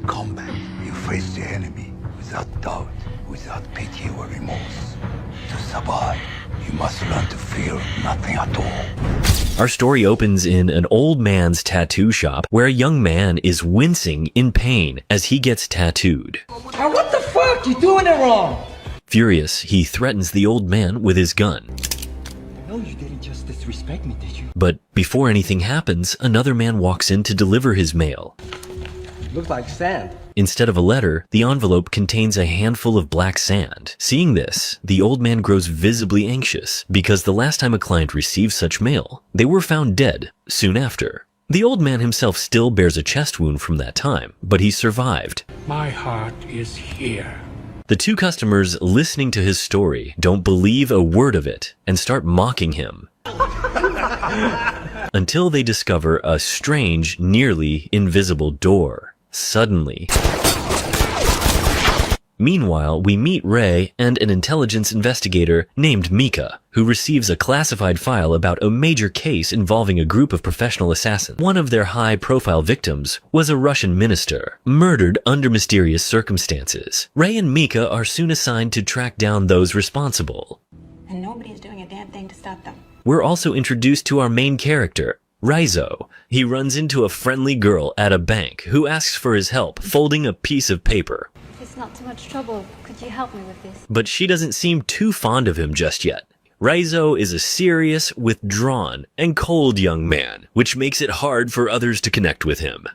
combat, you face the enemy without doubt, without pity or remorse. To survive, you must learn to fear nothing at all. Our story opens in an old man's tattoo shop where a young man is wincing in pain as he gets tattooed. What the fuck? You're doing it wrong! Furious, he threatens the old man with his gun. No, you didn't just disrespect me, did you? But before anything happens, another man walks in to deliver his mail. Looks like sand. Instead of a letter, the envelope contains a handful of black sand. Seeing this, the old man grows visibly anxious because the last time a client received such mail, they were found dead soon after. The old man himself still bears a chest wound from that time, but he survived. My heart is here. The two customers listening to his story don't believe a word of it and start mocking him. Until they discover a strange, nearly invisible door. Suddenly. Meanwhile, we meet Ray and an intelligence investigator named Mika, who receives a classified file about a major case involving a group of professional assassins. One of their high-profile victims was a Russian minister, murdered under mysterious circumstances. Ray and Mika are soon assigned to track down those responsible. And nobody's doing a damn thing to stop them. We're also introduced to our main character, Raizo. He runs into a friendly girl at a bank who asks for his help folding a piece of paper. If it's not too much trouble, could you help me with this? But she doesn't seem too fond of him just yet. Raizo is a serious, withdrawn, and cold young man, which makes it hard for others to connect with him.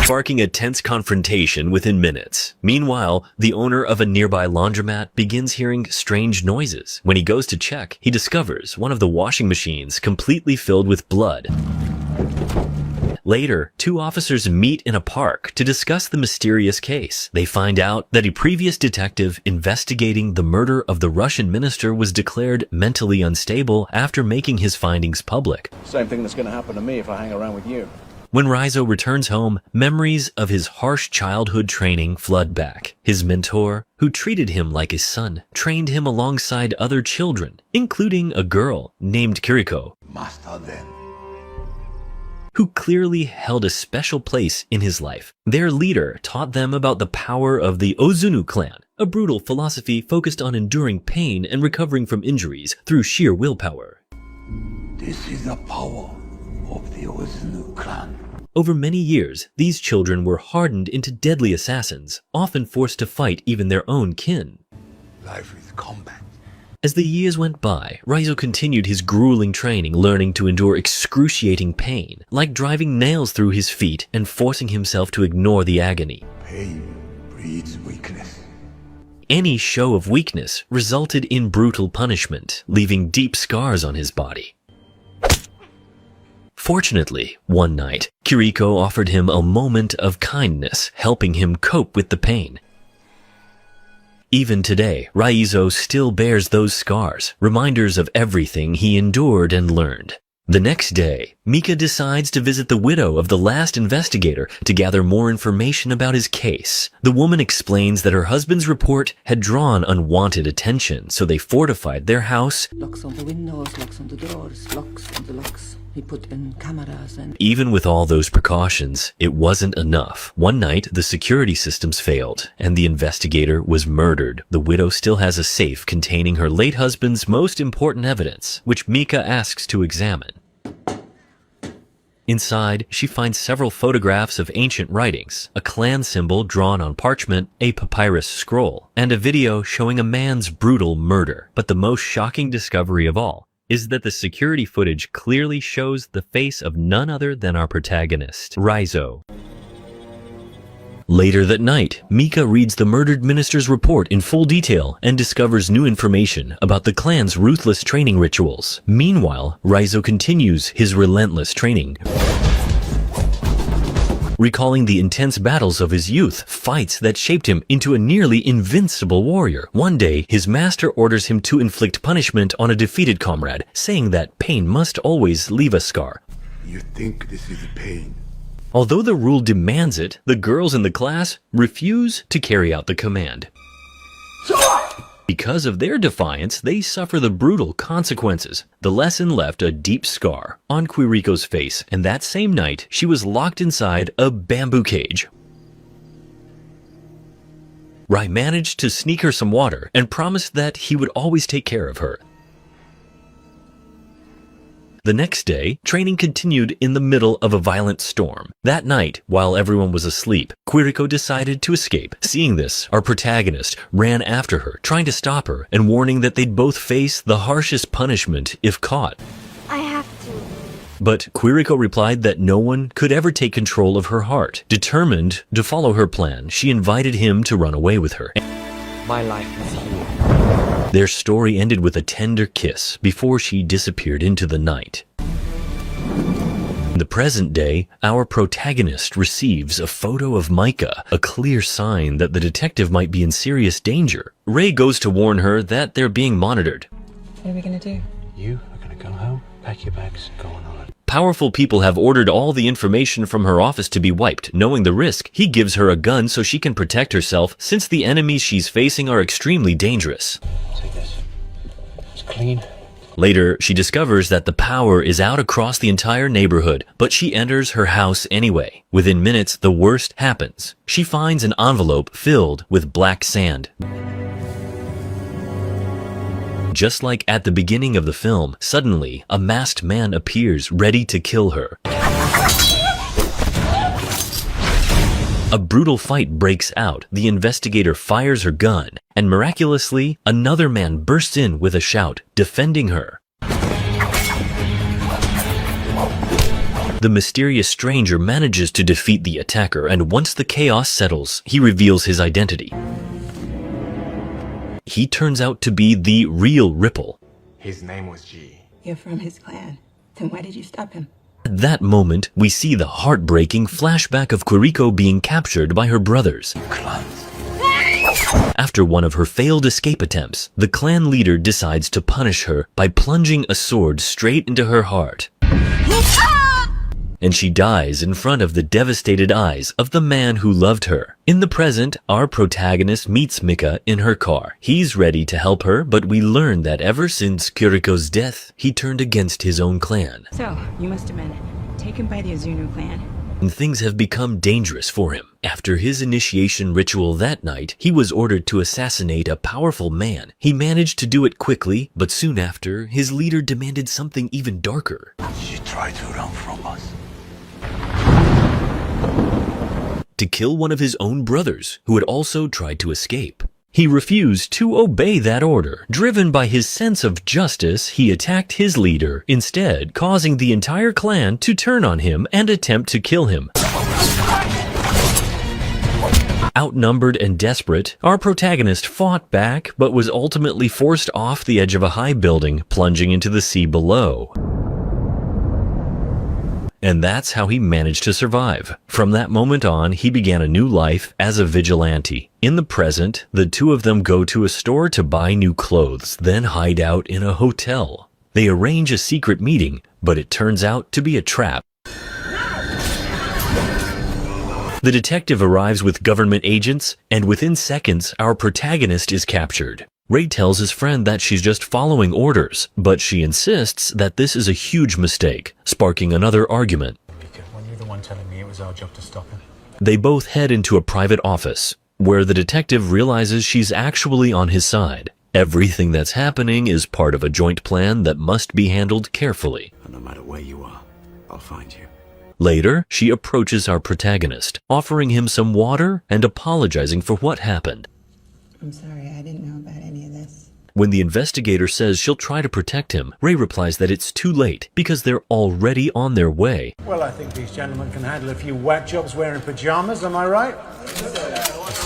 Sparking a tense confrontation within minutes. Meanwhile, the owner of a nearby laundromat begins hearing strange noises. When he goes to check, he discovers one of the washing machines completely filled with blood. Later, two officers meet in a park to discuss the mysterious case. They find out that a previous detective investigating the murder of the Russian minister was declared mentally unstable after making his findings public. Same thing that's going to happen to me if I hang around with you. When Raizo returns home, memories of his harsh childhood training flood back. His mentor, who treated him like his son, trained him alongside other children, including a girl named Kiriko, Master them. who clearly held a special place in his life. Their leader taught them about the power of the Ozunu clan, a brutal philosophy focused on enduring pain and recovering from injuries through sheer willpower. This is the power of the Ozunu clan. Over many years, these children were hardened into deadly assassins, often forced to fight even their own kin. Life is combat. As the years went by, Raizo continued his grueling training, learning to endure excruciating pain, like driving nails through his feet and forcing himself to ignore the agony. Pain breeds weakness. Any show of weakness resulted in brutal punishment, leaving deep scars on his body. Fortunately, one night, Kiriko offered him a moment of kindness, helping him cope with the pain. Even today, Raizo still bears those scars, reminders of everything he endured and learned. The next day, Mika decides to visit the widow of the last investigator to gather more information about his case. The woman explains that her husband's report had drawn unwanted attention, so they fortified their house. Locks on the windows, locks on the doors, locks on the locks. He put in cameras and... Even with all those precautions, it wasn't enough. One night, the security systems failed, and the investigator was murdered. The widow still has a safe containing her late husband's most important evidence, which Mika asks to examine. Inside, she finds several photographs of ancient writings, a clan symbol drawn on parchment, a papyrus scroll, and a video showing a man's brutal murder. But the most shocking discovery of all is that the security footage clearly shows the face of none other than our protagonist, Raizo. Later that night, Mika reads the murdered minister's report in full detail and discovers new information about the clan's ruthless training rituals. Meanwhile, Raizo continues his relentless training, recalling the intense battles of his youth, fights that shaped him into a nearly invincible warrior. One day, his master orders him to inflict punishment on a defeated comrade, saying that pain must always leave a scar. You think this is pain? Although the rule demands it, the girls in the class refuse to carry out the command. Because of their defiance, they suffer the brutal consequences. The lesson left a deep scar on Quiriko's face, and that same night, she was locked inside a bamboo cage. Rai managed to sneak her some water and promised that he would always take care of her. The next day, training continued in the middle of a violent storm. That night, while everyone was asleep, Quirico decided to escape. Seeing this, our protagonist ran after her, trying to stop her and warning that they'd both face the harshest punishment if caught. I have to. But Quirico replied that no one could ever take control of her heart. Determined to follow her plan, she invited him to run away with her. My life is you. Their story ended with a tender kiss before she disappeared into the night. In the present day, our protagonist receives a photo of Micah, a clear sign that the detective might be in serious danger. Ray goes to warn her that they're being monitored. What are we gonna do? You are going to go home, pack your bags, and go on holiday. Powerful people have ordered all the information from her office to be wiped. Knowing the risk, he gives her a gun so she can protect herself, since the enemies she's facing are extremely dangerous. Take this. It's clean. Later, she discovers that the power is out across the entire neighborhood, but she enters her house anyway. Within minutes, the worst happens. She finds an envelope filled with black sand. Just like at the beginning of the film, suddenly, a masked man appears ready to kill her. A brutal fight breaks out. The investigator fires her gun, and miraculously, another man bursts in with a shout, defending her. The mysterious stranger manages to defeat the attacker, and once the chaos settles, he reveals his identity. He turns out to be the real Ripple. His name was G. You're from his clan. Then why did you stop him? At that moment, we see the heartbreaking flashback of Quirico being captured by her brothers. Clans. After one of her failed escape attempts, the clan leader decides to punish her by plunging a sword straight into her heart. And she dies in front of the devastated eyes of the man who loved her. In the present, our protagonist meets Mika in her car. He's ready to help her, but we learn that ever since Quirico's death, he turned against his own clan. So, you must have been taken by the Azunu clan. And things have become dangerous for him. After his initiation ritual that night, he was ordered to assassinate a powerful man. He managed to do it quickly, but soon after, his leader demanded something even darker. She tried to run from us. To kill one of his own brothers, who had also tried to escape. He refused to obey that order. Driven by his sense of justice, he attacked his leader, instead causing the entire clan to turn on him and attempt to kill him. Outnumbered and desperate, our protagonist fought back, but was ultimately forced off the edge of a high building, plunging into the sea below. And that's how he managed to survive. From that moment on, he began a new life as a vigilante. In the present, the two of them go to a store to buy new clothes, then hide out in a hotel. They arrange a secret meeting, but it turns out to be a trap. The detective arrives with government agents, and within seconds, our protagonist is captured. Ray tells his friend that she's just following orders, but she insists that this is a huge mistake, sparking another argument. When you're the one telling me it was our job to stop him. They both head into a private office, where the detective realizes she's actually on his side. Everything that's happening is part of a joint plan that must be handled carefully. And no matter where you are, I'll find you. Later, she approaches our protagonist, offering him some water and apologizing for what happened. I'm sorry, I didn't know about any of this. When the investigator says she'll try to protect him, Ray replies that it's too late because they're already on their way. Well, I think these gentlemen can handle a few whack jobs wearing pajamas, am I right?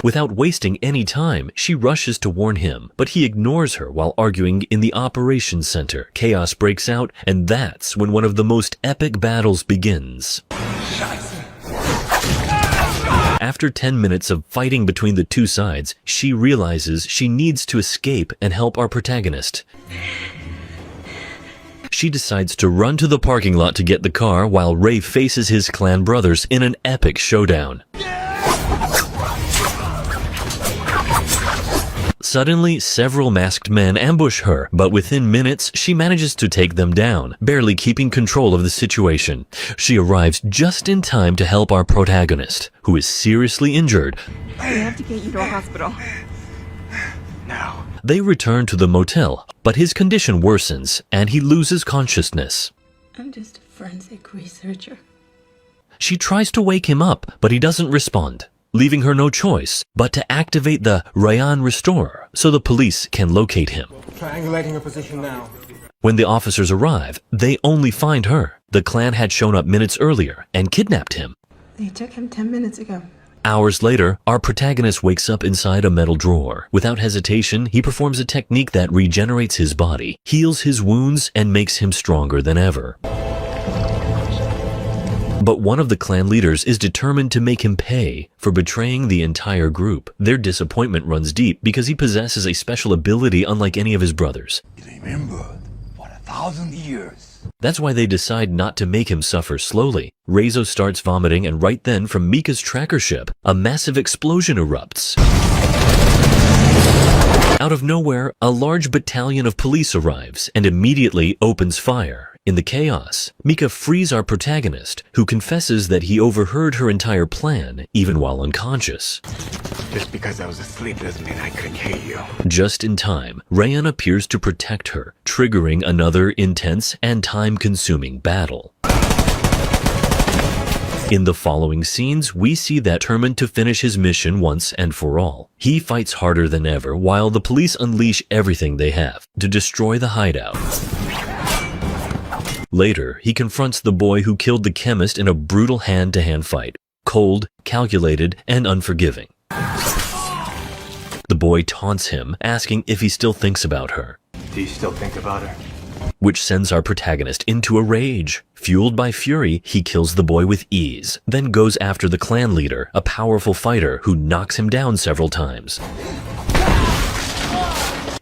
Without wasting any time, she rushes to warn him, but he ignores her while arguing in the operations center. Chaos breaks out, and that's when one of the most epic battles begins. After 10 minutes of fighting between the two sides, she realizes she needs to escape and help our protagonist. She decides to run to the parking lot to get the car while Ray faces his clan brothers in an epic showdown. Suddenly, several masked men ambush her, but within minutes, she manages to take them down, barely keeping control of the situation. She arrives just in time to help our protagonist, who is seriously injured. We have to get you to a hospital. Now. They return to the motel, but his condition worsens, and he loses consciousness. I'm just a forensic researcher. She tries to wake him up, but he doesn't respond, leaving her no choice but to activate the Rayan Restorer so the police can locate him. Triangulating a position now. When the officers arrive, they only find her. The clan had shown up minutes earlier and kidnapped him. They took him 10 minutes ago. Hours later, our protagonist wakes up inside a metal drawer. Without hesitation, he performs a technique that regenerates his body, heals his wounds, and makes him stronger than ever. But one of the clan leaders is determined to make him pay for betraying the entire group. Their disappointment runs deep because he possesses a special ability unlike any of his brothers. Remembered for 1,000 years. That's why they decide not to make him suffer slowly. Rezo starts vomiting, and right then, from Mika's tracker ship, a massive explosion erupts. Out of nowhere, a large battalion of police arrives and immediately opens fire. In the chaos, Mika frees our protagonist, who confesses that he overheard her entire plan, even while unconscious. Just because I was asleep doesn't mean I couldn't hear you. Just in time, Rayan appears to protect her, triggering another intense and time-consuming battle. In the following scenes, we see that determined to finish his mission once and for all. He fights harder than ever, while the police unleash everything they have to destroy the hideout. Later, he confronts the boy who killed the chemist in a brutal hand-to-hand fight. Cold, calculated, and unforgiving. The boy taunts him, asking if he still thinks about her. Do you still think about her? Which sends our protagonist into a rage. Fueled by fury, he kills the boy with ease, then goes after the clan leader, a powerful fighter who knocks him down several times.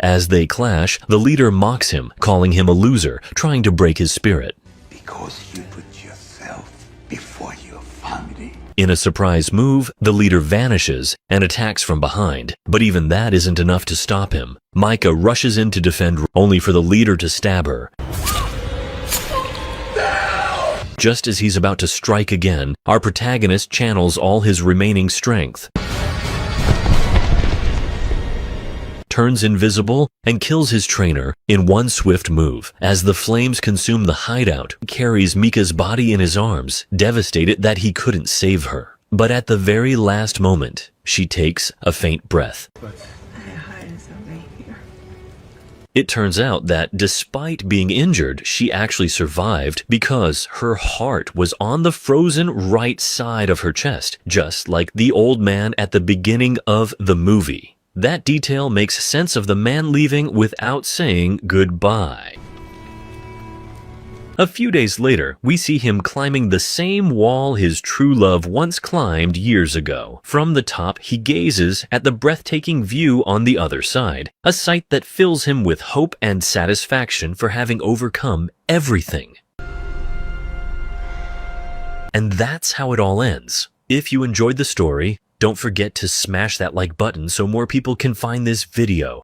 As they clash, the leader mocks him, calling him a loser, trying to break his spirit. Because you put yourself before your family. In a surprise move, the leader vanishes and attacks from behind, but even that isn't enough to stop him. Micah rushes in to defend, only for the leader to stab her. Just as he's about to strike again, our protagonist channels all his remaining strength, turns invisible, and kills his trainer in one swift move. As the flames consume the hideout, he carries Mika's body in his arms, devastated that he couldn't save her. But at the very last moment, she takes a faint breath. It turns out that despite being injured, she actually survived because her heart was on the frozen right side of her chest, just like the old man at the beginning of the movie. That detail makes sense of the man leaving without saying goodbye. A few days later, we see him climbing the same wall his true love once climbed years ago. From the top, he gazes at the breathtaking view on the other side, a sight that fills him with hope and satisfaction for having overcome everything. And that's how it all ends. If you enjoyed the story, don't forget to smash that like button so more people can find this video.